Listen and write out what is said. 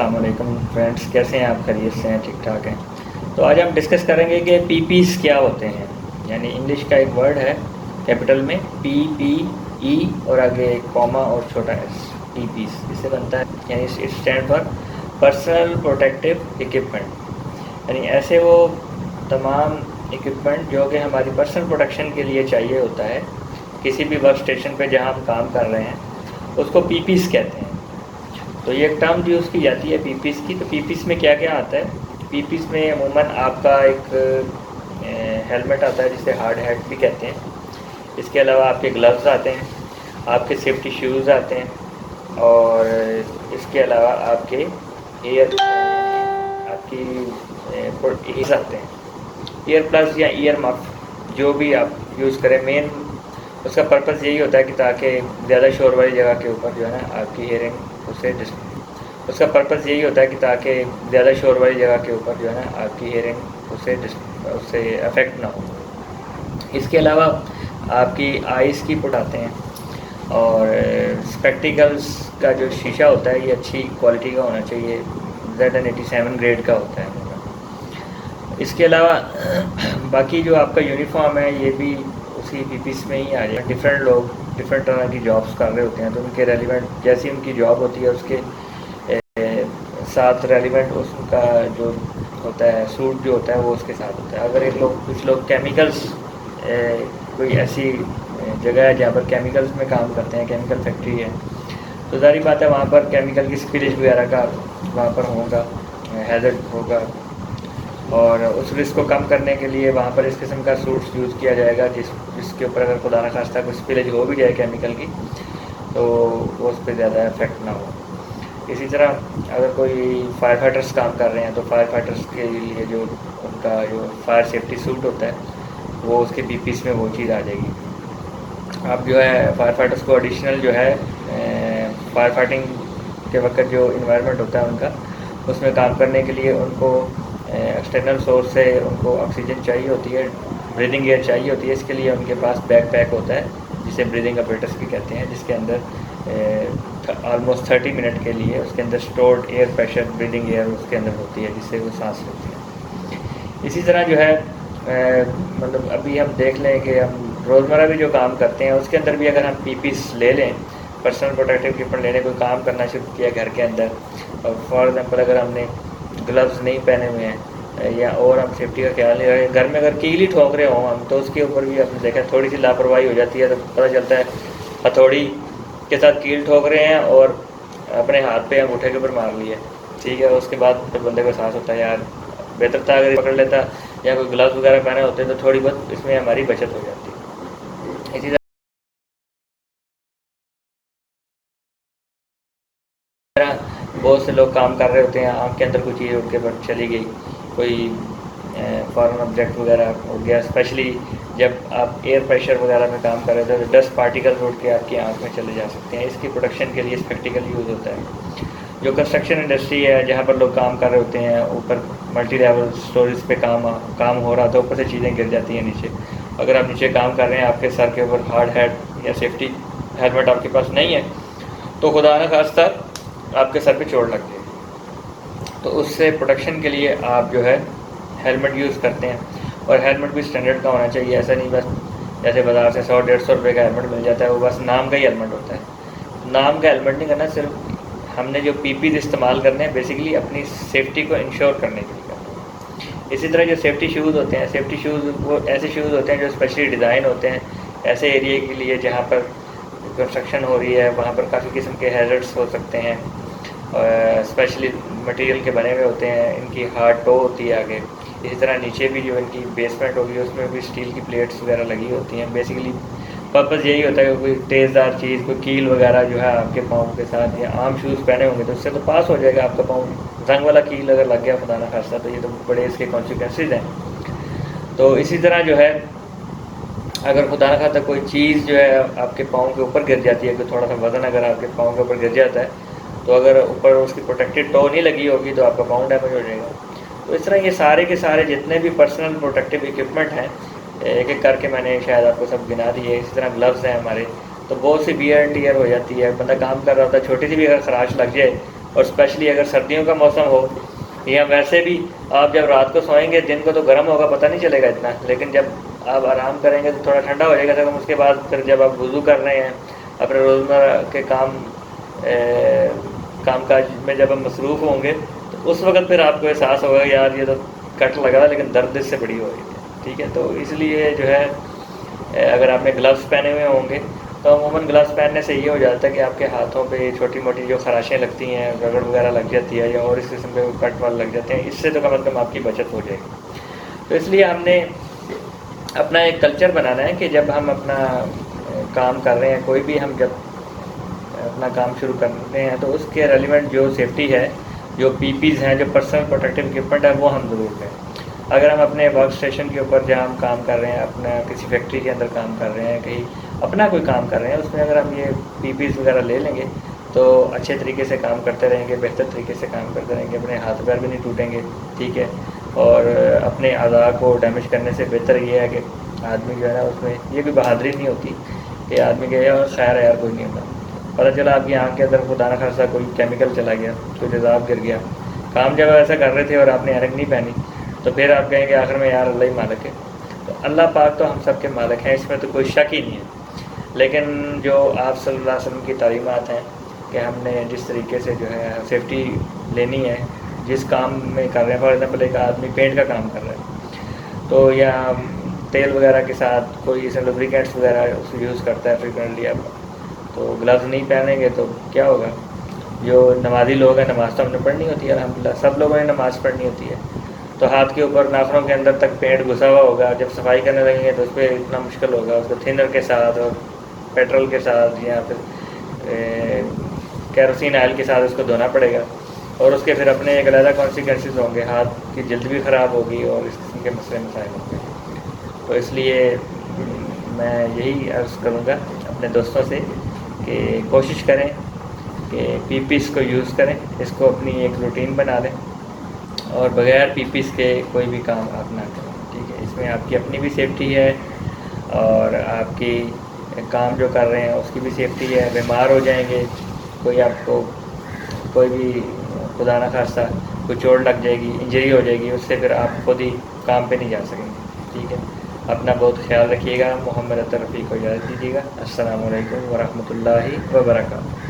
अस्सलाम वालेकुम फ्रेंड्स, कैसे हैं आप? खैरियत से हैं? ठीक ठाक हैं? तो आज हम डिस्कस करेंगे कि पीपीस क्या होते हैं। यानी इंग्लिश का एक वर्ड है कैपिटल में PPE और आगे कॉमा और छोटा एस, पीपीस इससे बनता है। यानी it stand for personal protective equipment. यानी ऐसे वो तमाम इक्विपमेंट जो कि हमारी पर्सनल प्रोटेक्शन के लिए चाहिए होता है, किसी भी वर्क स्टेशन पर जहाँ हम काम कर रहे हैं उसको पीपीस कहते हैं। तो ये एक टर्म यूज़ की जाती है पीपीस की। तो पीपीस में क्या क्या आता है? पीपीस में अमूमन आपका एक हेलमेट आता है जिसे हार्ड हैट भी कहते हैं। इसके अलावा आपके ग्लव्स आते हैं, आपके सेफ्टी शूज़ आते हैं, और इसके अलावा आपके आपकी ईयर्स आते हैं, ईयर प्लस या ईयर मफ जो भी आप यूज़ करें। मेन उसका पर्पज़ यही होता है कि ताकि ज़्यादा शोर वाली जगह के ऊपर जो है ना आपकी हेयरिंग उसका पर्पज़ यही होता है कि ताकि ज़्यादा शोर वाली जगह के ऊपर जो है ना आपकी हेयरिंग उससे अफेक्ट ना हो। इसके अलावा आपकी आइज़ की पुट आते हैं, और स्पेक्टिकल्स का जो शीशा होता है ये अच्छी क्वालिटी का होना चाहिए, Z87 ग्रेड का होता है। इसके अलावा बाकी जो आपका यूनिफॉर्म है ये भी उसी पीपीस में ही आ जाए। डिफरेंट लोग डिफरेंट तरह की जॉब्स कर रहे होते हैं, तो उनके रेलिवेंट जैसी उनकी जॉब होती है उसके साथ रेलिवेंट उसका जो होता है सूट जो होता है वो उसके साथ होता है। अगर कुछ लोग केमिकल्स कोई ऐसी जगह है जहाँ पर केमिकल्स में काम करते हैं, केमिकल फैक्ट्री है, तो ज़ाहिर बात है वहाँ पर केमिकल की स्पिलेज वगैरह का वहाँ पर होगा, हैज़र्ड होगा, और उस रिस्क को कम करने के लिए वहाँ पर इस किस्म का सूट्स यूज़ किया जाएगा जिसके ऊपर अगर खुदा न खास्ता कोई स्पिलेज हो भी जाए केमिकल की तो वो उस पर ज़्यादा इफेक्ट ना हो। इसी तरह अगर कोई फायर फाइटर्स काम कर रहे हैं तो फायर फाइटर्स के लिए जो उनका जो फायर सेफ्टी सूट होता है वो उसके पीपीस में वो चीज़ आ जाएगी। आप जो है फायर फाइटर्स को एडिशनल जो है फायर फाइटिंग के वक्त जो इन्वायरमेंट होता है उनका, उसमें काम करने के लिए उनको एक्सटर्नल सोर्स से उनको ऑक्सीजन चाहिए होती है, ब्रीदिंग एयर चाहिए होती है। इसके लिए उनके पास बैकपैक होता है जिसे ब्रीदिंग अपरेटस भी कहते हैं, जिसके अंदर ऑलमोस्ट 30 मिनट के लिए उसके अंदर stored air pressure breathing air उसके अंदर होती है जिससे वो सांस लेती है। इसी तरह जो है मतलब अभी हम देख लें कि हम रोज़मर्रा भी जो काम करते हैं उसके अंदर भी अगर हम पीपीस ले लें, पर्सनल प्रोटेक्टिव इक्विपमेंट लेने कोई काम करना शुरू किया घर के अंदर, और फॉर एग्जांपल अगर हमने ग्लव्स नहीं पहने हुए हैं या और हम सेफ्टी का ख्याल नहीं रखें, घर में अगर कील ही ठोक रहे हों हम, तो उसके ऊपर भी आपने देखा थोड़ी सी लापरवाही हो जाती है तो पता चलता है हथौड़ी के साथ कील ठोक रहे हैं और अपने हाथ पे अंगूठे के ऊपर मार लिया, ठीक है। उसके बाद तो बंदे को एहसास होता है यार बेहतर था अगर पकड़ लेता या कोई ग्लव्स वगैरह पहने होते तो थोड़ी बहुत इसमें हमारी बचत हो जाती। इसी तरह बहुत से लोग काम कर रहे होते हैं, आँख के अंदर कोई चीज़ उठ के बट चली गई, कोई फॉरेन ऑब्जेक्ट वगैरह हो गया, स्पेशली जब आप एयर प्रेशर वगैरह में काम कर रहे थे तो डस्ट पार्टिकल उठ के आपकी आँख में चले जा सकते हैं। इसकी प्रोटेक्शन के लिए स्पेक्टिकल यूज़ होता है। जो कंस्ट्रक्शन इंडस्ट्री है जहाँ पर लोग काम कर रहे होते हैं, ऊपर मल्टी लेवल स्टोरेज पे काम हो रहा था, ऊपर से चीज़ें गिर जाती हैं नीचे। अगर आप नीचे काम कर रहे हैं, आपके सर के ऊपर हार्ड हैट या सेफ्टी हेलमेट आपके पास नहीं है तो खुदा न खास्ता आपके सर पे चोट लग जाएगी। तो उससे प्रोटेक्शन के लिए आप जो है हेलमेट यूज़ करते हैं, और हेलमेट भी स्टैंडर्ड का होना चाहिए। ऐसा नहीं बस जैसे बाज़ार से 100-150 रुपये का हेलमेट मिल जाता है वो बस नाम का ही हेलमेट होता है। नाम का हेलमेट नहीं करना, सिर्फ हमने जो पीपीज इस्तेमाल करने हैं बेसिकली अपनी सेफ्टी को इंश्योर करने के लिए करते हैं। इसी तरह जो सेफ्टी शूज़ होते हैं, सेफ्टी शूज़ वो ऐसे शूज़ होते हैं जो स्पेशली डिज़ाइन होते हैं ऐसे एरिए के लिए जहाँ पर कंस्ट्रक्शन हो रही है, वहाँ पर काफ़ी किस्म के हैज़र्ड्स हो सकते हैं, और स्पेशली मटेरियल के बने हुए होते हैं। इनकी हार्ड टो होती है आगे, इसी तरह नीचे भी जो इनकी बेसमेंट होगी उसमें भी स्टील की प्लेट्स वगैरह लगी होती हैं। बेसिकली पर्पज़ यही होता है कि कोई तेज़दार चीज़, कोई कील वगैरह जो है आपके पाँव के साथ, या आम शूज़ पहने होंगे तो उससे तो पास हो जाएगा आपका पाँव। जंग वाला कील अगर लग गया खुदा ना खास्ता तो ये तो बड़े इसके कॉन्सिक्वेंसेस हैं। तो इसी तरह जो है अगर खुदा ना खास्ता कोई चीज़ जो है आपके पाँव के ऊपर गिर जाती है, कोई थोड़ा सा वज़न अगर आपके पाँव के ऊपर गिर जाता है तो अगर ऊपर उसकी प्रोटेक्टेड टो नहीं लगी होगी तो आपका पाँव डैमेज हो जाएगा। तो इस तरह ये सारे के सारे जितने भी पर्सनल प्रोटेक्टिव इक्विपमेंट हैं एक एक करके मैंने शायद आपको सब गिना दिए। इसी तरह ग्लव्स हैं हमारे, तो बहुत सी वियर एंड टियर हो जाती है, बंदा काम कर रहा होता है, छोटी सी भी अगर खराश लग जाए اور اسپیشلی اگر سردیوں کا موسم ہو یا ویسے بھی آپ جب رات کو سوئیں گے دن کو تو گرم ہوگا، پتہ نہیں چلے گا اتنا، لیکن جب آپ آرام کریں گے تو تھوڑا ٹھنڈا ہو جائے گا اس کے بعد پھر جب آپ وضو کر رہے ہیں اپنے روزمرہ کے کام کاج میں جب ہم مصروف ہوں گے تو اس وقت پھر آپ کو احساس ہوگا یار یہ تو کٹ لگا لیکن درد اس سے بڑی ہو رہی ہے، ٹھیک ہے۔ تو اس لیے جو ہے اگر آپ نے گلوز پہنے ہوئے ہوں گے تو عموماً گلوز پہننے سے یہ ہو جاتا ہے کہ آپ کے ہاتھوں پہ چھوٹی موٹی جو خراشیں لگتی ہیں، رگڑ وغیرہ لگ جاتی ہے یا اور اس قسم کے کٹ وال لگ جاتے ہیں، اس سے تو کم از کم آپ کی بچت ہو جائے گی۔ تو اس لیے ہم نے اپنا ایک کلچر بنانا ہے کہ جب ہم اپنا کام کر رہے ہیں، کوئی بھی ہم جب اپنا کام شروع کرتے ہیں تو اس کے ریلیونٹ جو سیفٹی ہے، جو پی پیز ہیں، جو پرسنل پروٹیکٹیو اکوپمنٹ ہے، وہ ہم ضرور لیں۔ اگر ہم اپنے ورک اسٹیشن کے اوپر جہاں ہم کام کر رہے ہیں، اپنا کسی فیکٹری کے اندر کام کر رہے ہیں، کہیں اپنا کوئی کام کر رہے ہیں، اس میں اگر ہم یہ پی پیز وغیرہ لے لیں گے تو اچھے طریقے سے کام کرتے رہیں گے، بہتر طریقے سے کام کرتے رہیں گے، اپنے ہاتھ پیر بھی نہیں ٹوٹیں گے، ٹھیک ہے۔ اور اپنے اعضاء کو ڈیمیج کرنے سے بہتر یہ ہے کہ آدمی جو ہے نا اس میں یہ کوئی بہادری نہیں ہوتی کہ آدمی کہ یار خیر ہے یار کوئی نہیں ہوتا، پتہ چلا آپ کی آنکھ کے اندر خدا نہ خاصا کوئی کیمیکل چلا گیا، کوئی تیزاب گر گیا، کام جب ایسا کر رہے تھے اور آپ نے ایرک نہیں پہنی تو پھر آپ کہیں گے آخر میں یار اللہ ہی مالک ہے۔ تو اللہ پاک تو ہم سب کے مالک ہیں، اس میں تو کوئی شک ہی نہیں ہے، لیکن جو آپ صلی اللہ علیہ وسلم کی تعلیمات ہیں کہ ہم نے جس طریقے سے جو ہے سیفٹی لینی ہے جس کام میں کر رہے ہیں، فار ایگزامپل ایک آدمی پینٹ کا کام کر رہا ہے تو یا تیل وغیرہ کے ساتھ کوئی لوبریکینٹس وغیرہ اس کو یوز کرتا ہے فریکوینٹلی، اب تو گلوز نہیں پہنیں گے تو کیا ہوگا؟ جو نمازی لوگ ہیں، نماز تو ہم نے پڑھنی ہوتی ہے، الحمدللہ سب لوگوں نے نماز پڑھنی ہوتی ہے، تو ہاتھ کے اوپر ناخنوں کے اندر تک پینٹ گھسا ہوا ہوگا، جب صفائی کرنے لگیں گے تو اس پہ اتنا مشکل ہوگا، اس کو تھنر کے ساتھ اور پیٹرول کے ساتھ یا پھر کیروسین آئل کے ساتھ اس کو دھونا پڑے گا، اور اس کے پھر اپنے ایک علیحدہ کانسیکوینسز ہوں گے، ہاتھ کی جلد بھی خراب ہوگی اور اس قسم کے مسئلے مسائل ہوں گے۔ تو اس لیے میں یہی عرض کروں گا اپنے دوستوں سے کہ کوشش کریں کہ پی پیز کو یوز کریں، اس کو اپنی ایک روٹین بنا لیں اور بغیر پی پیز کے کوئی بھی کام آپ نہ کریں، ٹھیک ہے۔ اس میں آپ کی اپنی بھی سیفٹی ہے اور آپ کی کام جو کر رہے ہیں اس کی بھی سیفٹی ہے، بیمار ہو جائیں گے، کوئی آپ کو کوئی بھی خدا نہ خواستہ کوئی چوٹ لگ جائے گی، انجری ہو جائے گی، اس سے پھر آپ خود ہی کام پہ نہیں جا سکیں گے، ٹھیک ہے۔ اپنا بہت خیال رکھیے گا، محمد اطہر رفیق کو اجازت دیجیے گا۔ السلام علیکم ورحمۃ اللہ وبرکاتہ۔